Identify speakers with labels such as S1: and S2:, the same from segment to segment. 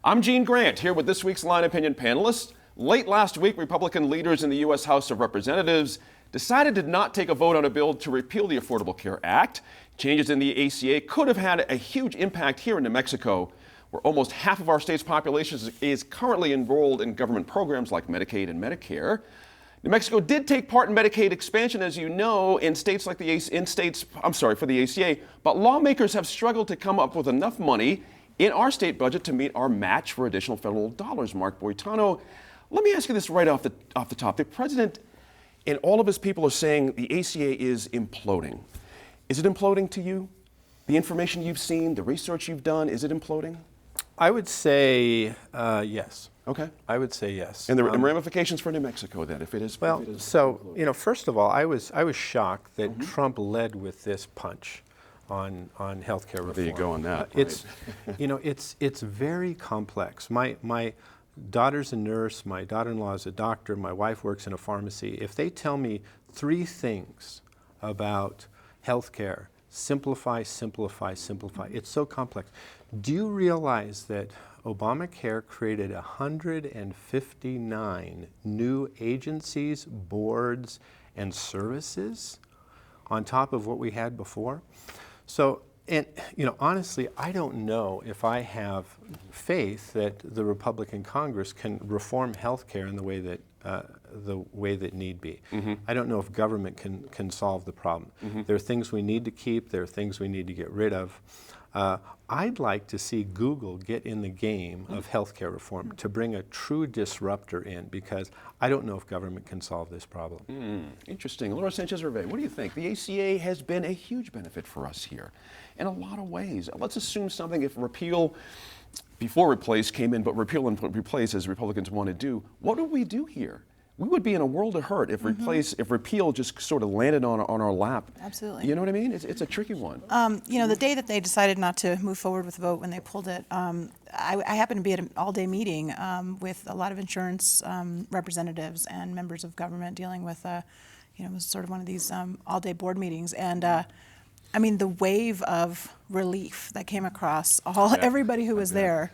S1: I'm Gene Grant, here with this week's Line Opinion panelists. Late last week, Republican leaders in the U.S. House of Representatives decided to not take a vote on a bill to repeal the Affordable Care Act. Changes in the ACA could have had a huge impact here in New Mexico, where almost half of our state's population is currently enrolled in government programs like Medicaid and Medicare. New Mexico did take part in Medicaid expansion, as you know, for the ACA, but lawmakers have struggled to come up with enough money in our state budget to meet our match for additional federal dollars. Mark Boitano, let me ask you this right off the top. The president and all of his people are saying the ACA is imploding. Is it imploding to you? The information you've seen, the research you've done, is it imploding?
S2: I would say yes.
S1: Okay.
S2: I would say yes.
S1: And the ramifications for New Mexico then, if it is.
S2: Well, first of all, I was shocked that Trump led with this punch on healthcare reform.
S1: There you go on that.
S2: It's very complex. My daughter's a nurse, my daughter-in-law is a doctor, my wife works in a pharmacy. If they tell me three things about healthcare, simplify, simplify, simplify, it's so complex. Do you realize that Obamacare created 159 new agencies, boards, and services on top of what we had before? So, honestly, I don't know if I have faith that the Republican Congress can reform healthcare in the way that need be. I don't know if government can solve the problem. There are things we need to keep. There are things we need to get rid of. I'd like to see Google get in the game of healthcare reform to bring a true disruptor in, because I don't know if government can solve this problem.
S1: Interesting. Laura Sanchez-Hervé, what do you think? The ACA has been a huge benefit for us here in a lot of ways. Let's assume something, if repeal before replace came in, but repeal and replace, as Republicans want to do, what would we do here? We would be in a world of hurt if repeal just sort of landed on our lap.
S3: Absolutely.
S1: You know what I mean? It's a tricky one.
S3: The day that they decided not to move forward with the vote, when they pulled it, I happened to be at an all-day meeting with a lot of insurance representatives and members of government dealing with, it was sort of one of these all-day board meetings. And the wave of relief that came across everybody who was there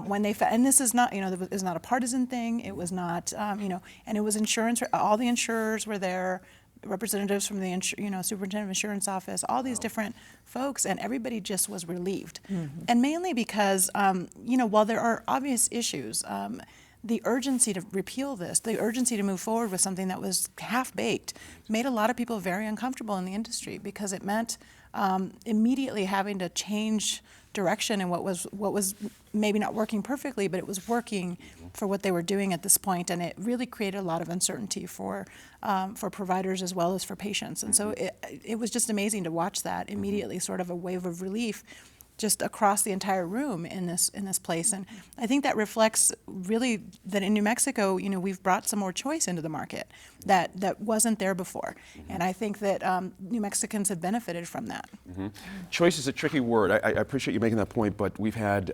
S3: when they and this is not, it was not a partisan thing. It was not, and it was insurance. All the insurers were there, representatives from the superintendent of insurance office, all these different folks, and everybody just was relieved. And mainly because, while there are obvious issues, the urgency to repeal this, the urgency to move forward with something that was half-baked, made a lot of people very uncomfortable in the industry, because it meant immediately having to change direction in what was maybe not working perfectly, but it was working for what they were doing at this point, and it really created a lot of uncertainty for providers as well as for patients. And so it was just amazing to watch that immediately, sort of a wave of relief just across the entire room in this place. And I think that reflects really that in New Mexico, we've brought some more choice into the market that wasn't there before. And I think that New Mexicans have benefited from that.
S1: Choice is a tricky word. I appreciate you making that point, but we've had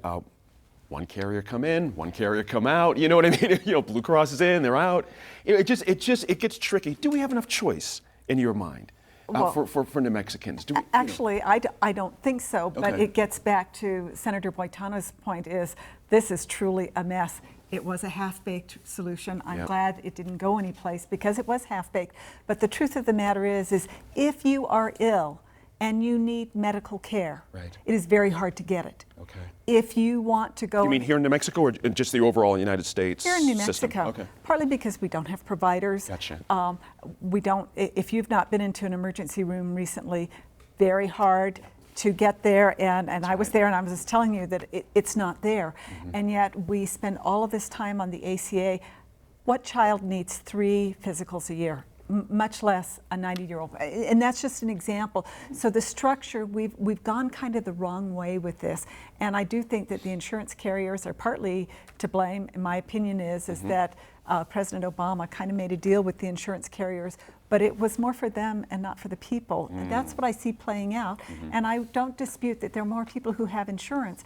S1: one carrier come in, one carrier come out. You know what I mean? Blue Cross is in, they're out. It gets tricky. Do we have enough choice in your mind? For New Mexicans?
S4: Actually, I don't think so, but it gets back to Senator Boitano's point is this is truly a mess. It was a half-baked solution. I'm glad it didn't go anyplace because it was half-baked. But the truth of the matter is if you are ill and you need medical care, it is very hard to get it.
S1: Okay.
S4: If you want to go...
S1: You mean here in New Mexico or just the overall United States
S4: Here in New
S1: system?
S4: Mexico.
S1: Okay.
S4: Partly because we don't have providers.
S1: Gotcha.
S4: We don't, if you've not been into an emergency room recently, very hard to get there. And I was there and I was just telling you that it's not there. And yet we spend all of this time on the ACA. What child needs 3 physicals a year? Much less a 90-year-old, and that's just an example. So the structure, we've gone kind of the wrong way with this, and I do think that the insurance carriers are partly to blame. In my opinion, is that President Obama kind of made a deal with the insurance carriers, but it was more for them and not for the people. And that's what I see playing out. And I don't dispute that there are more people who have insurance.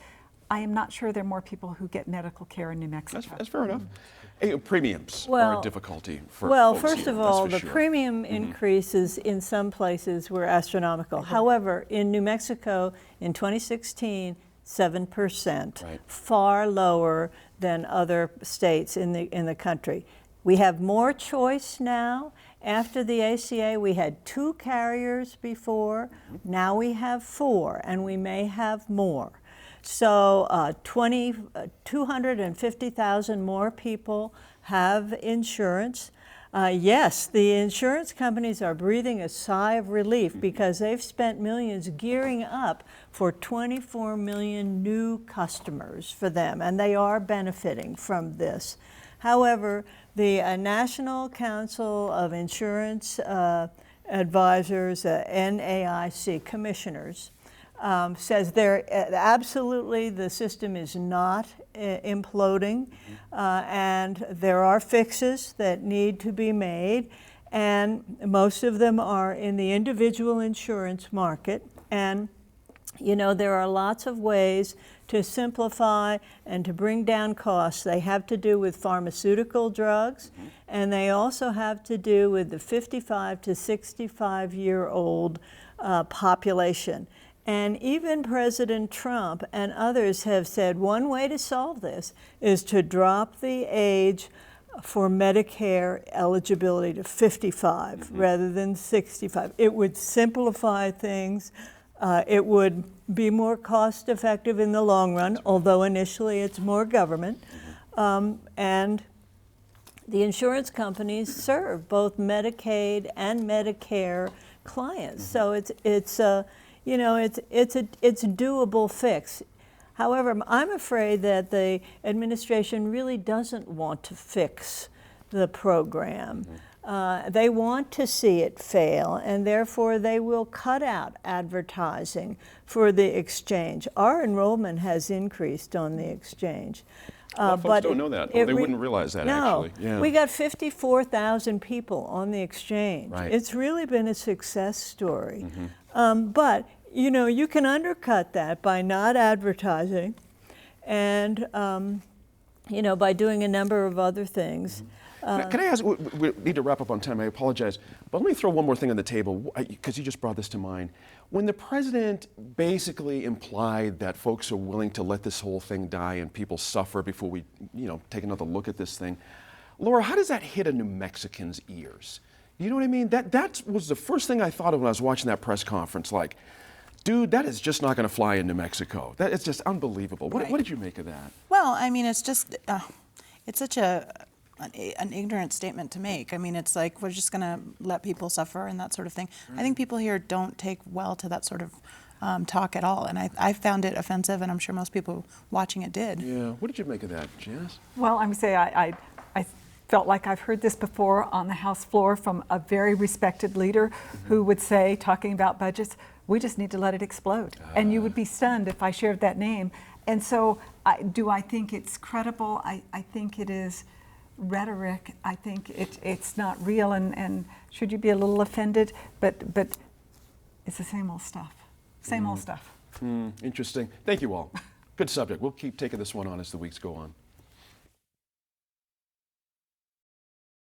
S4: I am not sure there are more people who get medical care in New Mexico.
S1: That's fair enough. Premiums are a difficulty for folks
S5: first
S1: here,
S5: of all, the
S1: sure.
S5: premium increases in some places were astronomical. However, in New Mexico in 2016, 7%,
S1: Right.
S5: far lower than other states in the country. We have more choice now. After the ACA, we had 2 carriers before. Now we have 4, and we may have more. So 250,000 more people have insurance. Yes, the insurance companies are breathing a sigh of relief because they've spent millions gearing up for 24 million new customers for them, and they are benefiting from this. However, the National Council of Insurance Advisors, NAIC commissioners, says absolutely the system is not imploding, and there are fixes that need to be made, and most of them are in the individual insurance market. And you know, there are lots of ways to simplify and to bring down costs. They have to do with pharmaceutical drugs, and they also have to do with the 55 to 65-year-old population. And even President Trump and others have said one way to solve this is to drop the age for Medicare eligibility to 55 rather than 65. It would simplify things. It would be more cost effective in the long run, although initially it's more government. And the insurance companies serve both Medicaid and Medicare clients. So it's a doable fix. However, I'm afraid that the administration really doesn't want to fix the program. They want to see it fail, and therefore they will cut out advertising for the exchange. Our enrollment has increased on the exchange.
S1: A lot of folks don't know that. They wouldn't realize that,
S5: no,
S1: actually. Yeah.
S5: we got 54,000 people on the exchange.
S1: Right.
S5: It's really been a success story. But you know, you can undercut that by not advertising, and you know, by doing a number of other things.
S1: Can I ask, we need to wrap up on time, I apologize, but let me throw one more thing on the table, because you just brought this to mind. When the president basically implied that folks are willing to let this whole thing die and people suffer before we, take another look at this thing, Laura, how does that hit a New Mexican's ears? You know what I mean? That was the first thing I thought of when I was watching that press conference, like, dude, that is just not going to fly in New Mexico. It's just unbelievable. What did you make of that?
S3: Well, I mean, it's just, it's such an ignorant statement to make. I mean, it's like we're just going to let people suffer and that sort of thing. I think people here don't take well to that sort of talk at all, and I found it offensive, and I'm sure most people watching it did.
S1: Yeah. What did you make of that, Janice?
S4: Well, I'm going to say I felt like I've heard this before on the House floor from a very respected leader who would say, talking about budgets, we just need to let it explode. And you would be stunned if I shared that name. And so do I think it's credible? I think it is rhetoric. I think it's not real, and should you be a little offended? But it's the same old stuff. Same old stuff.
S1: Interesting. Thank you all. Good subject. We'll keep taking this one on as the weeks go on.